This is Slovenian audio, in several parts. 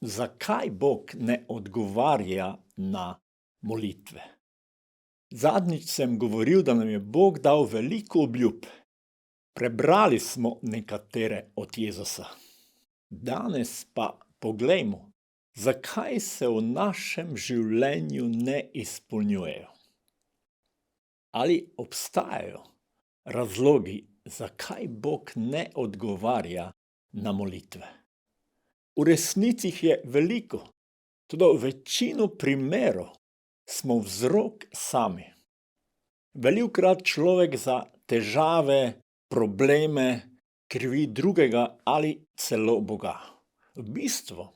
Zakaj Bog ne odgovarja na molitve? Zadnjič sem govoril, da nam je Bog dal veliko obljub. Prebrali smo nekatere od Jezusa. Danes pa poglejmo, zakaj se v našem življenju ne izpolnjujejo. Ali obstajajo razlogi, zakaj Bog ne odgovarja na molitve? V resnici jih je veliko, tudi v večino primerov smo vzrok sami. Velikokrat človek za težave, probleme krivi drugega ali celo Boga. V bistvu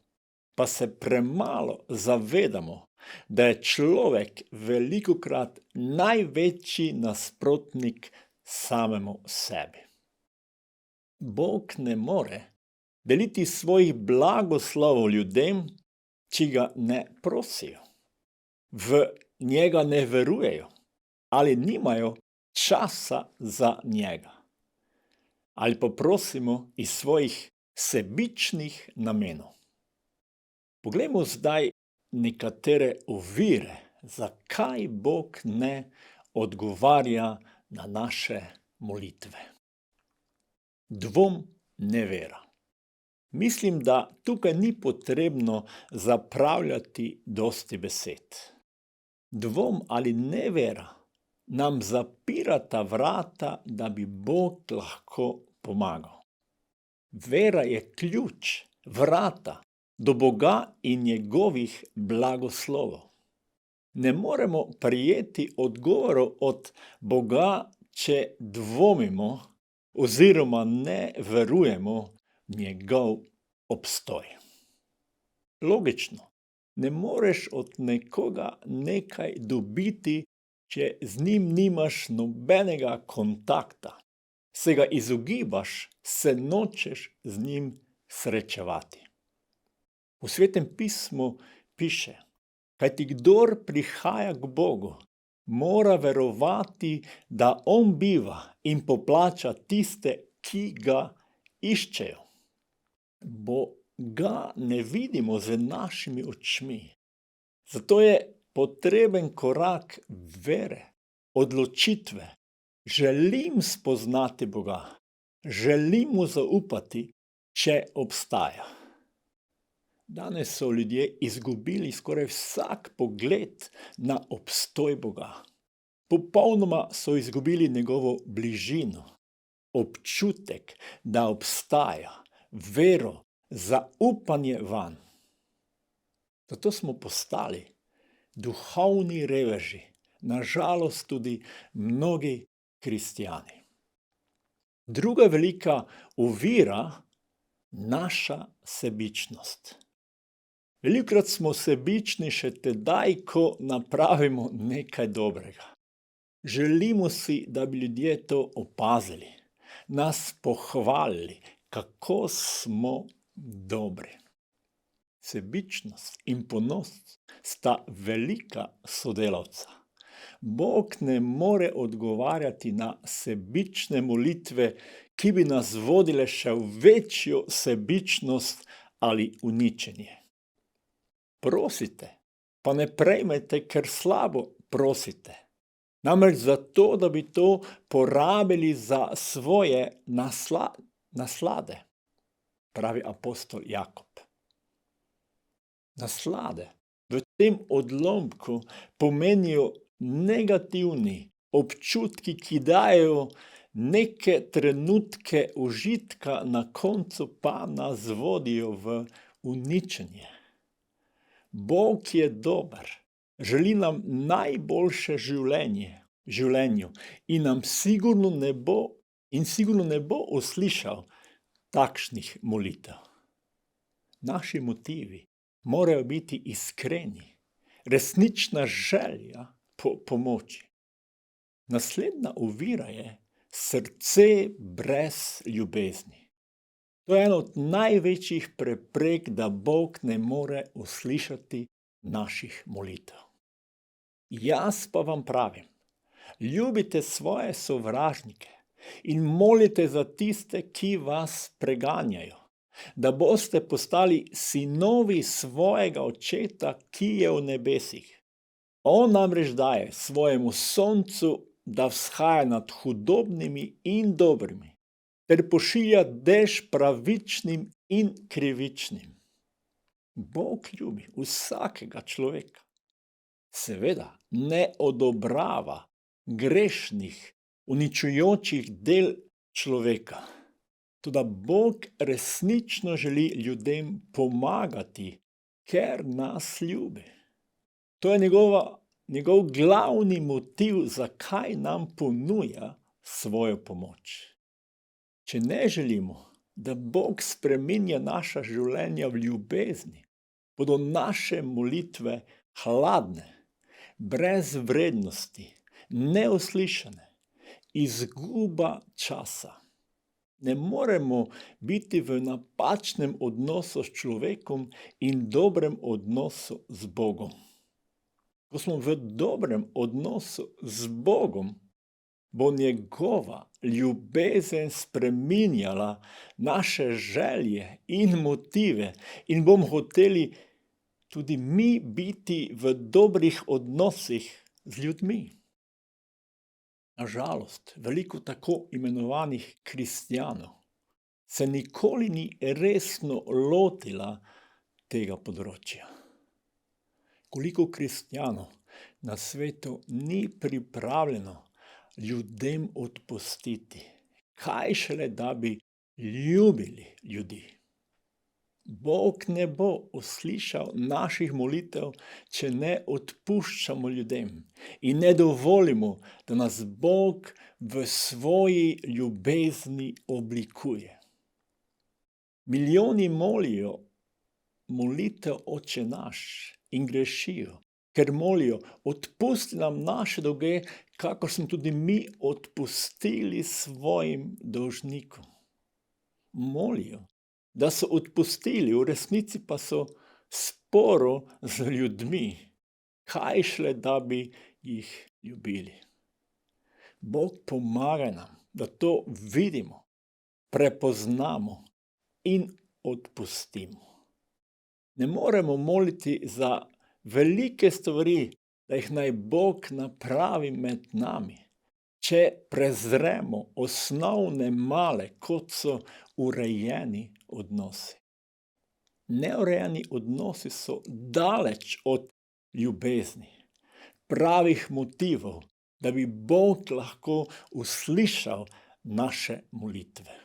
pa se premalo zavedamo, da je človek velikokrat največji nasprotnik samemu sebi. Bog ne more deliti svojih blagoslovov ljudem, ki ga ne prosijo, v njega ne verujejo ali nimajo časa za njega. Ali pa prosimo iz svojih sebičnih namenov. Poglejmo zdaj nekatere ovire, zakaj Bog ne odgovarja na naše molitve. Dvom, nevera. Mislim, da tukaj ni potrebno zapravljati dosti besed. Dvom ali nevera nam zapirata vrata, da bi Bog lahko pomagal. Vera je ključ, vrata do Boga in njegovih blagoslovov. Ne moremo prejeti odgovorov od Boga, če dvomimo oziroma ne verujemo v njegov obstoj. Logično, ne moreš od nekoga nekaj dobiti, če z njim nimaš nobenega kontakta, se ga izogibaš, se nočeš z njim srečevati. V Svetem pismu piše, kajti kdor prihaja k Bogu, mora verovati, da on biva in poplača tiste, ki ga iščejo. Boga ne vidimo z našimi očmi, zato je potreben korak vere, odločitve. Želim spoznati Boga, želim mu zaupati, če obstaja. Danes so ljudje izgubili skoraj vsak pogled na obstoj Boga. Popolnoma so izgubili njegovo bližino, občutek, da obstaja, vero, zaupanje vanj. Zato smo postali duhovni reveži, nažalost tudi mnogi kristjani. Druga velika ovira, naša sebičnost. Velikokrat smo sebični še tedaj, ko napravimo nekaj dobrega. Želimo si, da bi ljudje to opazili, nas pohvalili, kako smo dobri. Sebičnost in ponos sta velika sodelavca. Bog ne more odgovarjati na sebične molitve, ki bi nas vodile še v večjo sebičnost ali uničenje. Prosite, pa ne prejmete, ker slabo prosite. Namreč zato, da bi to porabili za svoje naslade, pravi apostol Jakob. Naslade v tem odlomku pomenijo negativni občutki, ki dajejo neke trenutke užitka, na koncu pa nas vodijo v uničenje. Bog je dober, želi nam najboljše življenju in nam sigurno ne bo uslišal takšnih molitev. Naši motivi morajo biti iskreni, resnična želja po pomoči. Naslednja ovira je srce brez ljubezni. To je ena od največjih preprek, da Bog ne more uslišati naših molitev. Jaz pa vam pravim, ljubite svoje sovražnike in molite za tiste, ki vas preganjajo. da boste postali sinovi svojega očeta, ki je v nebesih. On namreč daje svojemu soncu, da vzhaja nad hudobnimi in dobrimi, ter pošilja dež pravičnim in krivičnim. Bog ljubi vsakega človeka. Seveda ne odobrava grešnih, uničujočih del človeka. Toda Bog resnično želi ljudem pomagati, ker nas ljubi. To je njegov glavni motiv, zakaj nam ponuja svojo pomoč. Če ne želimo, da Bog spreminja naša življenja v ljubezni, bodo naše molitve hladne, brez vrednosti, neuslišane, izguba časa. Ne moremo biti v napačnem odnosu s človekom in dobrem odnosu z Bogom. Ko smo v dobrem odnosu z Bogom, bo njegova ljubezen spreminjala naše želje in motive in bomo hoteli tudi mi biti v dobrih odnosih z ljudmi. Na žalost, veliko tako imenovanih kristjanov se nikoli ni resno lotila tega področja. Koliko kristjanov na svetu ni pripravljeno ljudem odpustiti, kaj šele da bi ljubili ljudi. Bog ne bo uslišal naših molitev, če ne odpuščamo ljudem in ne dovolimo, da nas Bog v svoji ljubezni oblikuje. Milijoni molijo molitev Oče naš in grešijo, ker molijo, odpusti nam naše dolge, kakor smo tudi mi odpustili svojim dolžnikom. Molijo, da so odpustili, v resnici pa so sporo z ljudmi, kaj šele da bi jih ljubili. Bog pomaga nam, da to vidimo, prepoznamo in odpustimo. Ne moremo moliti za velike stvari, da jih naj Bog napravi med nami, če prezremo osnovne male, kot so urejeni odnosi. Neurejeni odnosi so daleč od ljubezni, pravih motivov, da bi Bog lahko uslišal naše molitve.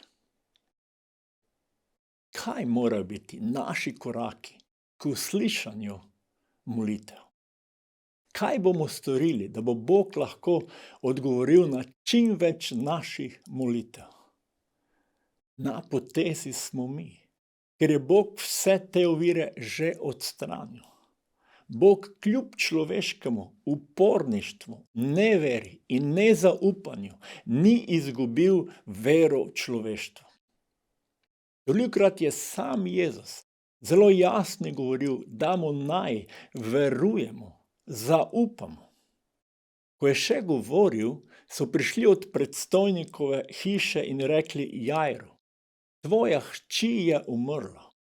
Kaj morajo biti naši koraki k uslišanju molitev? Kaj bomo storili, da bo Bog lahko odgovoril na čim več naših molitev? Na potezi smo mi, ker je Bog vse te ovire že odstranil. Bog kljub človeškemu uporništvu, neveri in nezaupanju ni izgubil vero v človeštvo. Velikokrat je sam Jezus zelo jasno govoril, da mu naj verujemo, zaupamo. Ko je še govoril, so prišli od predstojnikove hiše in rekli Jairu: tvoja hči je umrla,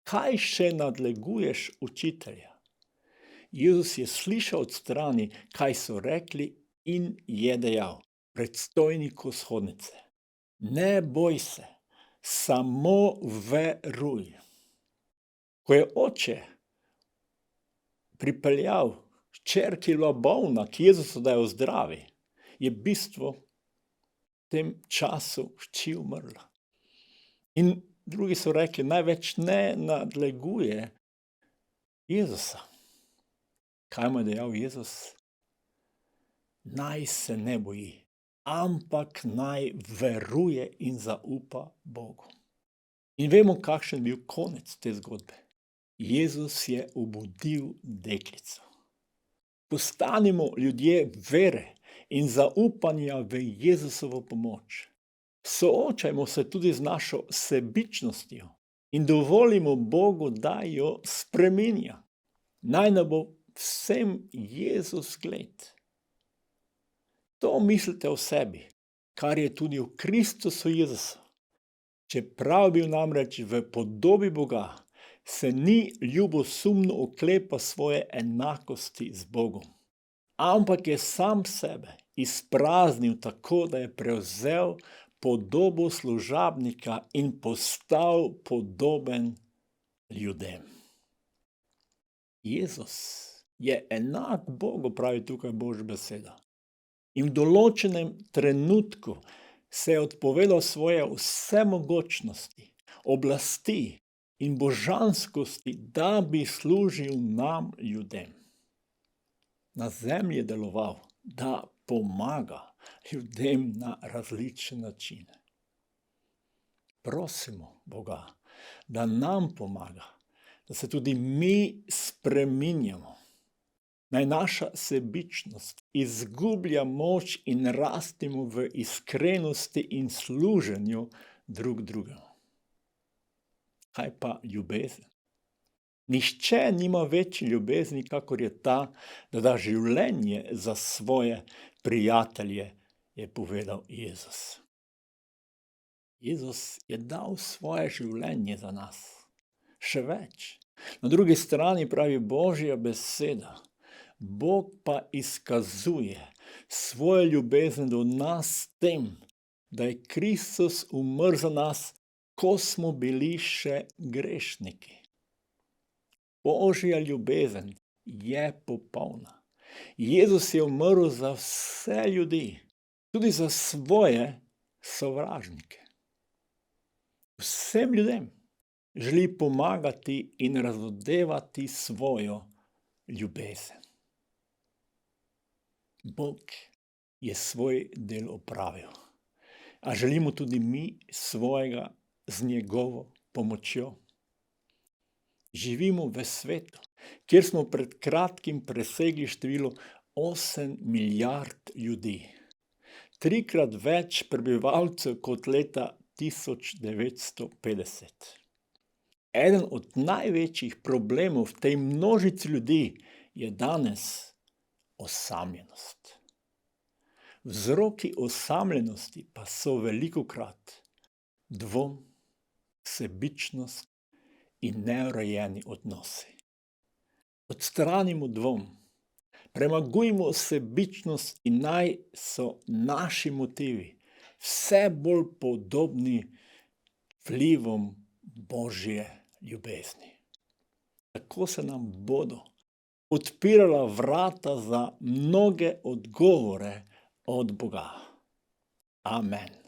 kaj še nadleguješ učitelja? Jezus je slišal od strani, kaj so rekli, in je dejal predstojniku shodnice: ne boj se, samo veruj. Ko je oče pripeljal hčer, ki je bila bolna, k Jezusu, da jo zdravi, je bistvo v tem času hči umrla. In drugi so rekli, največ ne nadleguje Jezusa. Kaj mu je dejal Jezus? Naj se ne boji, ampak naj veruje in zaupa Bogu. In vemo, kakšen je bil konec te zgodbe. Jezus je obudil deklico. Postanimo ljudje vere in zaupanja v Jezusovo pomoč. Soočajmo se tudi z našo sebičnostjo in dovolimo Bogu, da jo spreminja. Naj nam bo vsem Jezus zgled. To mislite o sebi, kar je tudi v Kristusu Jezusu. Čeprav bil namreč v podobi Boga, se ni ljubosumno oklepal svoje enakosti z Bogom, ampak je sam sebe izpraznil tako, da je prevzel podobo služabnika in postal podoben ljudem. Jezus je enak Bogu, pravi tukaj Božja beseda. In v določenem trenutku se je odpovedal svoje vsemogočnosti, oblasti in božanskosti, da bi služil nam ljudem. Na zemlji je deloval, da pomaga ljudem na različne načine. Prosimo Boga, da nam pomaga, da se tudi mi spreminjamo. Naj naša sebičnost izgublja moč in rastimo v iskrenosti in služenju drug drugemu. Kaj pa ljubezen? Nihče nima večje ljubezni, kakor je ta, da da življenje za svoje prijatelje, je povedal Jezus. Jezus je dal svoje življenje za nas. Še več. Na drugi strani pravi Božja beseda, Bog pa izkazuje svojo ljubezen do nas s tem, da je Kristus umrl za nas, ko smo bili še grešniki. Božja ljubezen je popolna. Jezus je umrl za vse ljudi, tudi za svoje sovražnike. Vsem ljudem želi pomagati in razodevati svojo ljubezen. Bog je svoj del opravil, a želimo tudi mi svojega z njegovo pomočjo. Živimo v svetu, kjer smo pred kratkim presegli število 8 milijard ljudi. 3-krat več prebivalcev kot leta 1950. Eden od največjih problemov v tej množici ljudi je danes osamljenost. Vzroki osamljenosti pa so velikokrat dvom, sebičnost in neurejeni odnosi. Odstranimo dvom, premagujmo sebičnost in naj so naši motivi vse bolj podobni vplivom Božje ljubezni. Tako se nam bodo odpirala vrata za mnoge odgovore od Boga. Amen.